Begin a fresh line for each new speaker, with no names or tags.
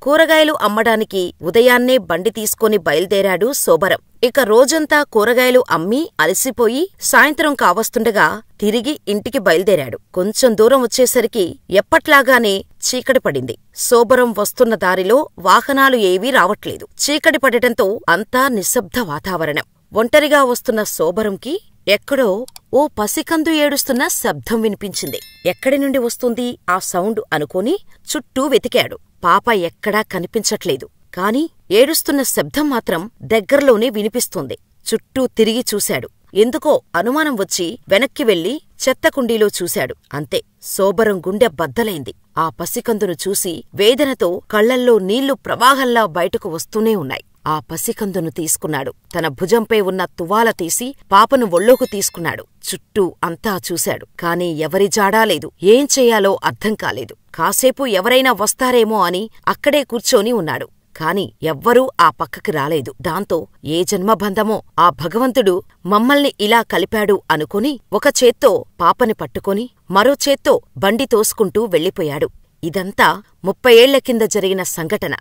కూరగాయలు అమ్మడానికి ఉదయాన్నే బండి తీసుకొని బయల్దేరాడు శోభరం. ఇక రోజంతా కూరగాయలు అమ్మి అలసిపోయి సాయంత్రం కావస్తుండగా తిరిగి ఇంటికి బయల్దేరాడు. కొంచెం దూరం వచ్చేసరికి ఎప్పట్లాగానే చీకటి పడింది. శోభరం వస్తున్న దారిలో వాహనాలు ఏవీ రావట్లేదు. చీకటి పడటంతో అంతా నిశ్శబ్ద వాతావరణం. ఒంటరిగా వస్తున్న శోభరంకి ఎక్కడో ఓ పసికందు ఏడుస్తున్న శబ్దం వినిపించింది. ఎక్కడి నుండి వస్తుంది ఆ సౌండ్ అనుకొని చుట్టూ వెతికాడు. పాప ఎక్కడా కనిపించట్లేదు. కాని ఏడుస్తున్న శబ్దం మాత్రం దగ్గరలోనే వినిపిస్తోంది. చుట్టూ తిరిగి చూశాడు. ఎందుకో అనుమానం వచ్చి వెనక్కి వెళ్లి చెత్తకుండీలో చూశాడు. అంతే, శోభరం గుండె బద్దలైంది. ఆ పసికందును చూసి వేదనతో కళ్లల్లో నీళ్లు ప్రవాహంలా బయటకు వస్తూనే ఉన్నాయి. ఆ పసికందును తీసుకున్నాడు. తన భుజంపై ఉన్న తువాల తీసి పాపను ఒళ్ళోకి తీసుకున్నాడు. చుట్టూ అంతా చూశాడు. కాని ఎవరి జాడాలేదు. ఏం చెయ్యాలో అర్థం కాలేదు. కాసేపు ఎవరైనా వస్తారేమో అని అక్కడే కూర్చొని ఉన్నాడు. కాని ఎవ్వరూ ఆ పక్కకి రాలేదు. దాంతో ఏ జన్మబంధమో ఆ భగవంతుడు మమ్మల్ని ఇలా కలిపాడు అనుకుని ఒక చేత్తో పాపని పట్టుకొని మరో చేత్తో బండి తోసుకుంటూ వెళ్ళిపోయాడు. ఇదంతా 30 ఏళ్ల కింద జరిగిన సంఘటన.